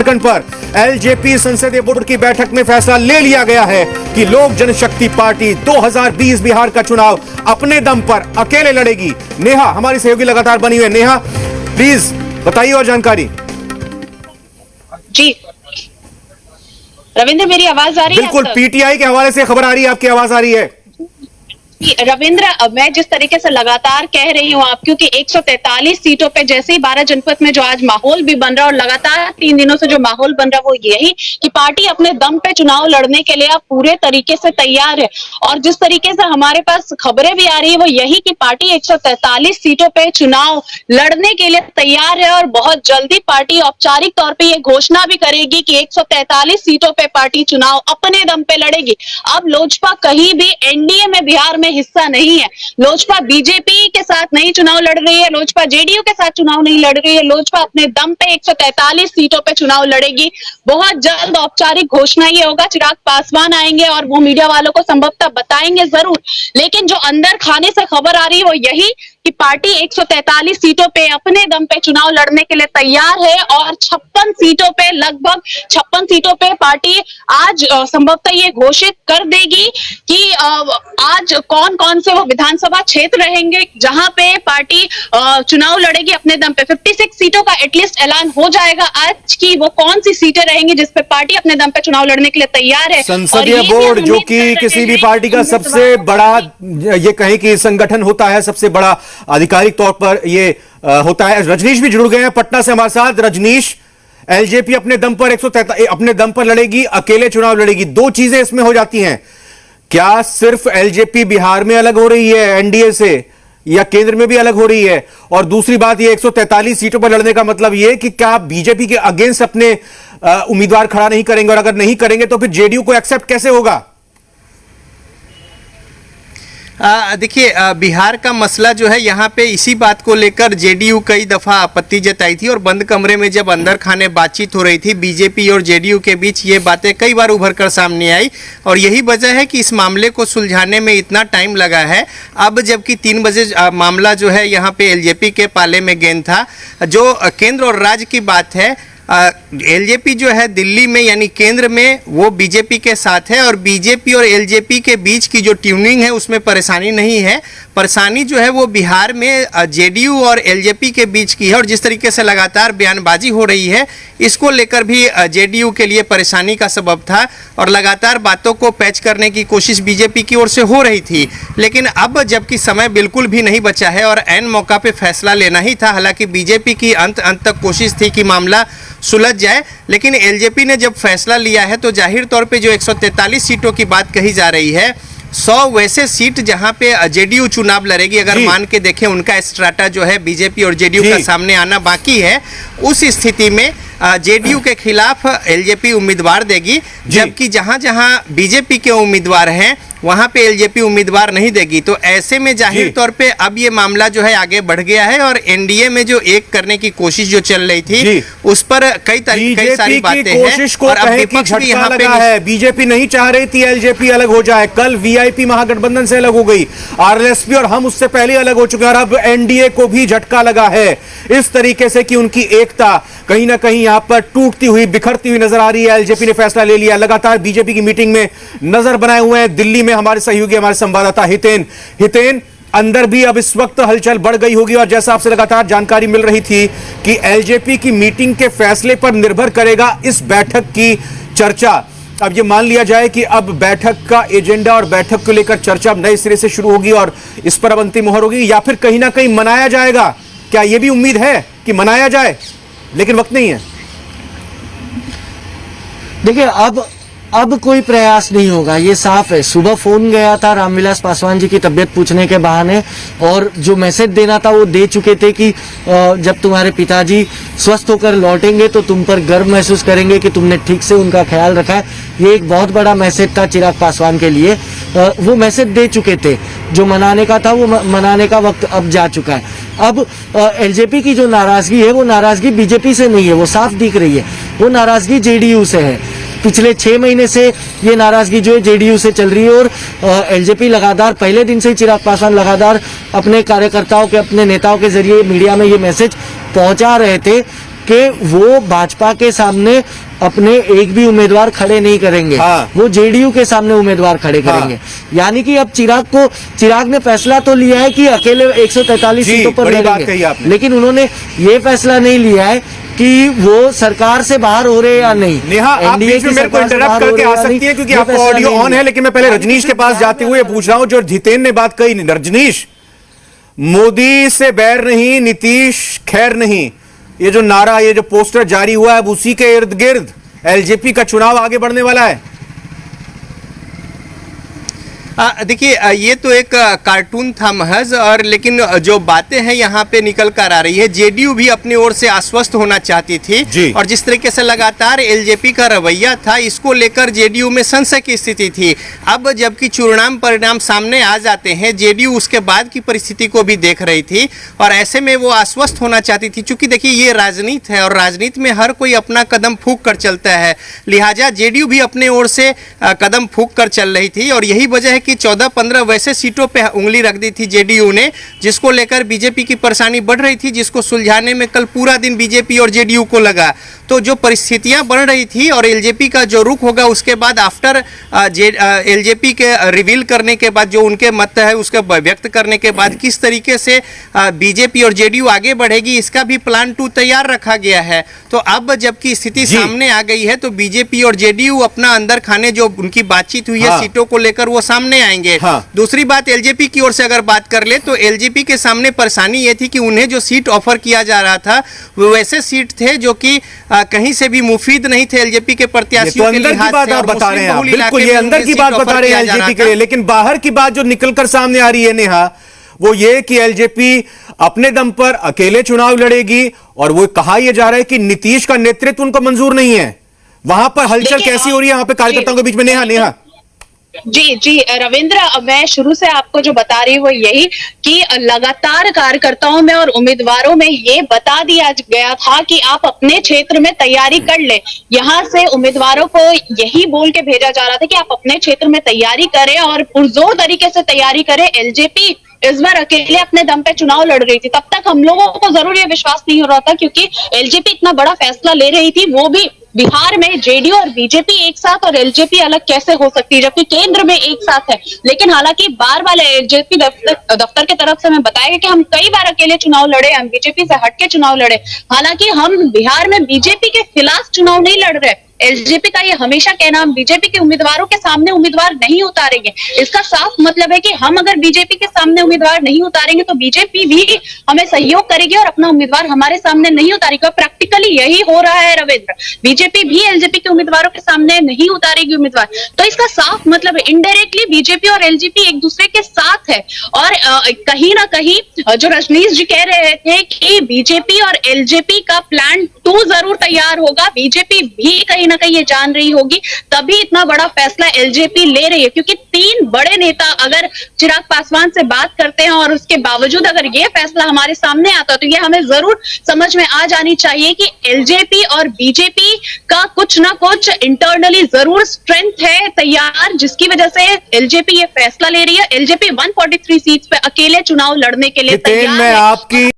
झारखंड पर एलजेपी संसदीय बोर्ड की बैठक में फैसला ले लिया गया है कि लोक जनशक्ति पार्टी 2020 बिहार का चुनाव अपने दम पर अकेले लड़ेगी। नेहा हमारी सहयोगी लगातार बनी हुई है। नेहा प्लीज बताइए और जानकारी। जी रविंद्र, मेरी आवाज आ रही है? बिल्कुल, पीटीआई के हवाले से खबर आ रही है, आपकी आवाज आ रही है। रविंद्र, मैं जिस तरीके से लगातार कह रही हूँ आप, क्योंकि 143 सीटों पे जैसे ही 12 जनपद में जो आज माहौल भी बन रहा है और लगातार 3 दिनों से जो माहौल बन रहा है वो यही कि पार्टी अपने दम पे चुनाव लड़ने के लिए अब पूरे तरीके से तैयार है। और जिस तरीके से हमारे पास खबरें भी आ रही है वो यही कि पार्टी 143 सीटों पे चुनाव लड़ने के लिए तैयार है और बहुत जल्दी पार्टी औपचारिक तौर पर यह घोषणा भी करेगी कि 143 सीटों पे पार्टी चुनाव अपने दम पे लड़ेगी। अब लोजपा कहीं भी एनडीए में बिहार में हिस्सा नहीं है। लोजपा बीजेपी के साथ नहीं चुनाव लड़ रही है, लोजपा जेडीयू के साथ चुनाव नहीं लड़ रही है, लोजपा अपने दम पे 143 सीटों पे चुनाव लड़ेगी। बहुत जल्द औपचारिक घोषणा ये होगा, चिराग पासवान आएंगे और वो मीडिया वालों को संभवतः बताएंगे जरूर, लेकिन जो अंदर खाने से खबर आ रही है वो यही कि पार्टी 143 सीटों पे अपने दम पे चुनाव लड़ने के लिए तैयार है और 56 सीटों पे, लगभग 56 सीटों पे पार्टी आज संभवतः ये घोषित कर देगी कि आज कौन कौन से वो विधानसभा क्षेत्र रहेंगे जहां पे पार्टी चुनाव लड़ेगी अपने दम पे। 56 सीटों का एटलीस्ट ऐलान हो जाएगा आज की वो कौन सी सीटें रहेंगी जिसपे पार्टी अपने दम पे चुनाव लड़ने के लिए तैयार है। संसदीय बोर्ड जो कि किसी भी पार्टी का सबसे बड़ा, ये कहें कि संगठन होता है, सबसे बड़ा आधिकारिक तौर पर ये होता है। रजनीश भी जुड़ गए हैं पटना से हमारे साथ। रजनीश, एलजेपी अपने दम पर 143 अपने दम पर लड़ेगी, अकेले चुनाव लड़ेगी, दो चीजें इसमें हो जाती हैं। क्या सिर्फ एलजेपी बिहार में अलग हो रही है एनडीए से या केंद्र में भी अलग हो रही है? और दूसरी बात, ये 143 सीटों पर लड़ने का मतलब ये कि क्या आप बीजेपी के अगेंस्ट अपने उम्मीदवार खड़ा नहीं करेंगे, और अगर नहीं करेंगे तो फिर जेडीयू को एक्सेप्ट कैसे होगा? देखिए, बिहार का मसला जो है यहाँ पे इसी बात को लेकर जेडीयू कई दफ़ा आपत्ति जताई थी और बंद कमरे में जब अंदर खाने बातचीत हो रही थी बीजेपी और जेडीयू के बीच, ये बातें कई बार उभर कर सामने आई और यही वजह है कि इस मामले को सुलझाने में इतना टाइम लगा है। अब जबकि 3 बजे मामला जो है यहाँ पे एलजेपी के पाले में गेंद था। जो केंद्र और राज्य की बात है, एलजेपी जो है दिल्ली में यानी केंद्र में वो बीजेपी के साथ है और बीजेपी और एलजेपी के बीच की जो ट्यूनिंग है उसमें परेशानी नहीं है। परेशानी जो है वो बिहार में जेडीयू और एलजेपी के बीच की है और जिस तरीके से लगातार बयानबाजी हो रही है इसको लेकर भी जेडीयू के लिए परेशानी का सबब था और लगातार बातों को पैच करने की कोशिश बीजेपी की ओर से हो रही थी। लेकिन अब जबकि समय बिल्कुल भी नहीं बचा है और ऐन मौका पे फैसला लेना ही था, हालांकि बीजेपी की अंत तक कोशिश थी कि मामला सुलझ जाए, लेकिन एलजेपी ने जब फैसला लिया है तो जाहिर तौर पे जो 143 सीटों की बात कही जा रही है, 100 वैसे सीट जहां पे जेडीयू चुनाव लड़ेगी, अगर मान के देखें उनका स्ट्राटा जो है बीजेपी और जेडीयू का सामने आना बाकी है, उस स्थिति में जेडीयू के खिलाफ एलजेपी उम्मीदवार देगी, जबकि जहां जहां बीजेपी के उम्मीदवार हैं वहां पे एलजेपी उम्मीदवार नहीं देगी। तो ऐसे में जाहिर तौर पे अब ये मामला जो है आगे बढ़ गया है और एनडीए में जो एक करने की कोशिश जो चल रही थी उस पर कई सारी बातें हैं और अब विपक्ष भी यहाँ पे है। बीजेपी नहीं चाह रही थी एलजेपी अलग हो जाए, कल वीआईपी महागठबंधन से अलग हो गई, आरएलएसपी और हम उससे पहले अलग हो चुके हैं और अब एनडीए को भी झटका लगा है इस तरीके से कि उनकी एकता कहीं ना कहीं यहां पर टूटती हुई, बिखरती हुई नजर आ रही है। एलजेपी ने फैसला ले लिया, लगातार बीजेपी की मीटिंग में नजर बनाए हुए हैं। दिल्ली में हमारे सहयोगी, हमारे संवाददाता हितेन अंदर भी अब इस वक्त हलचल बढ़ गई होगी और जैसा आपसे लगातार जानकारी मिल रही थी कि एलजेपी की मीटिंग के फैसले पर निर्भर करेगा इस बैठक की चर्चा। अब ये मान लिया जाए कि अब बैठक का एजेंडा और बैठक को लेकर चर्चा अब नए सिरे से शुरू होगी और इस पर अब अंतिम मोहर होगी या फिर कहीं ना कहीं मनाया जाएगा। क्या यह भी उम्मीद है कि मनाया जाए, लेकिन वक्त नहीं है? देखिए, अब कोई प्रयास नहीं होगा, ये साफ है। सुबह फोन गया था रामविलास पासवान जी की तबीयत पूछने के बहाने और जो मैसेज देना था वो दे चुके थे कि जब तुम्हारे पिताजी स्वस्थ होकर लौटेंगे तो तुम पर गर्व महसूस करेंगे कि तुमने ठीक से उनका ख्याल रखा है। ये एक बहुत बड़ा मैसेज था चिराग पासवान के लिए। वो मैसेज दे चुके थे, जो मनाने का था वो मनाने का वक्त अब जा चुका है। अब एलजेपी की जो नाराजगी है वो नाराजगी बीजेपी से नहीं है, वो साफ दिख रही है, वो नाराजगी जेडीयू से है। पिछले 6 महीने से ये नाराजगी जो है जेडीयू से चल रही है और एलजेपी लगातार पहले दिन से ही चिराग पासवान लगातार अपने कार्यकर्ताओं के, अपने नेताओं के जरिए मीडिया में ये मैसेज पहुंचा रहे थे कि वो भाजपा के सामने अपने एक भी उम्मीदवार खड़े नहीं करेंगे। हाँ। वो जेडीयू के सामने उम्मीदवार खड़े करेंगे। यानी कि अब चिराग ने फैसला तो लिया है कि अकेले 143 जी, सीटों पर बड़ी बात कही लड़ेंगे, आपने। लेकिन उन्होंने ये फैसला नहीं लिया है कि वो सरकार से बाहर हो रहे या नहीं। नेहा, आप एनडीए बीच में की मेरे को सरकार से इंटरप्ट बाहर हो करके रहे आ या सकती नहीं, है क्योंकि ये आपका फैसला ऑडियो नहीं ऑन है, लिया। लेकिन मैं पहले रजनीश के पास जाते हुए पूछ रहा हूं जो जितेन ने बात कही। रजनीश, मोदी से बैर नहीं, नीतीश खैर नहीं, ये जो नारा, ये जो पोस्टर जारी हुआ है, अब उसी के इर्द गिर्द एलजेपी का चुनाव आगे बढ़ने वाला है। देखिए, ये तो एक कार्टून था महज, और लेकिन जो बातें हैं यहाँ पे निकल कर आ रही है। जेडीयू भी अपनी ओर से आश्वस्त होना चाहती थी जी। और जिस तरीके से लगातार एलजेपी का रवैया था, इसको लेकर जेडीयू में संशय की स्थिति थी। अब जबकि चुनाव परिणाम सामने आ जाते हैं, जेडीयू उसके बाद की परिस्थिति को भी देख रही थी और ऐसे में वो आश्वस्त होना चाहती थी। चूंकि देखिए, ये राजनीति है और राजनीति में हर कोई अपना कदम फूंक कर चलता है, लिहाजा जेडीयू भी अपने ओर से कदम फूंक कर चल रही थी। और यही वजह है कि 14-15 वैसे सीटों पे उंगली रख दी थी जेडीयू ने, जिसको लेकर बीजेपी की परेशानी बढ़ रही थी, जिसको सुलझाने में कल पूरा दिन बीजेपी और जेडीयू को लगा। तो जो परिस्थितियां बन रही थी और एलजेपी का जो रुख होगा, उसके बाद आफ्टर एलजेपी के रिवील करने के बाद जो उनके मत है उसके व्यक्त करने के बाद किस तरीके से बीजेपी और जेडीयू आगे बढ़ेगी, इसका भी प्लान 2 तैयार रखा गया है। तो अब जबकि स्थिति सामने आ गई है, तो बीजेपी और जेडीयू अपना अंदर खाने जो उनकी बातचीत हुई है सीटों को लेकर, वो सामने आएंगे। दूसरी बात, एलजेपी की ओर से अगर बात कर ले तो एलजेपी के सामने परेशानी ये थी कि उन्हें जो सीट ऑफर किया जा रहा था वो वैसे सीट थे जो कि कहीं से भी मुफीद नहीं थे एलजेपी के प्रत्याशियों के लिहाज से। बात आप बता रहे हैं, आप बिल्कुल ये अंदर की बात बता रहे हैं एलजेपी के लिए, लेकिन बाहर की बात जो निकलकर सामने आ रही है नेहा, वो ये कि एलजेपी अपने दम पर अकेले चुनाव लड़ेगी और वो कहा यह जा रहा है कि नीतीश का नेतृत्व उनको मंजूर नहीं है। वहां पर हलचल कैसी हो रही है वहां पे कार्यकर्ताओं के बीच में? नेहा जी रविंद्र, मैं शुरू से आपको जो बता रही हूँ यही कि लगातार कार्यकर्ताओं में और उम्मीदवारों में ये बता दिया गया था कि आप अपने क्षेत्र में तैयारी कर ले। यहाँ से उम्मीदवारों को यही बोल के भेजा जा रहा था कि आप अपने क्षेत्र में तैयारी करें और पुरजोर तरीके से तैयारी करें। एलजेपी इस बार अकेले अपने दम पे चुनाव लड़ रही थी, तब तक हम लोगों को जरूर ये विश्वास नहीं हो रहा था, क्योंकि एलजेपी इतना बड़ा फैसला ले रही थी, वो भी बिहार में जेडीयू और बीजेपी एक साथ और एलजेपी अलग कैसे हो सकती है, जबकि केंद्र में एक साथ है। लेकिन हालांकि बार बार एलजेपी दफ्तर की तरफ से हमें बताया गया कि हम कई बार अकेले चुनाव लड़े, हम बीजेपी से हटके चुनाव लड़े। हालांकि हम बिहार में बीजेपी के खिलाफ चुनाव नहीं लड़ रहे। एलजेपी का ये हमेशा कहना, हम बीजेपी के उम्मीदवारों के सामने उम्मीदवार नहीं उतारेंगे। इसका साफ मतलब है कि हम अगर बीजेपी के सामने उम्मीदवार नहीं उतारेंगे तो बीजेपी भी हमें सहयोग करेगी और अपना उम्मीदवार हमारे सामने नहीं उतारेगी। प्रैक्टिकली यही हो रहा है रविंद्र, बीजेपी भी एलजेपी के उम्मीदवारों के सामने नहीं उतारेगी उम्मीदवार। तो इसका साफ मतलब इनडायरेक्टली बीजेपी और एलजेपी एक दूसरे के साथ है। और कहीं ना कहीं जो रजनीश जी कह रहे थे कि बीजेपी और एलजेपी का प्लान 2 जरूर तैयार होगा, बीजेपी भी कहीं ना कहीं ये जान रही होगी, तभी इतना बड़ा फैसला एलजेपी ले रही है। क्योंकि 3 बड़े नेता अगर चिराग पासवान से बात करते हैं और उसके बावजूद अगर ये फैसला हमारे सामने आता तो ये हमें जरूर समझ में आ जानी चाहिए कि एलजेपी और बीजेपी का कुछ ना कुछ इंटरनली जरूर स्ट्रेंथ है तैयार, जिसकी वजह से एलजेपी ये फैसला ले रही है। एलजेपी 143 सीट्स पे अकेले चुनाव लड़ने के लिए तैयार है।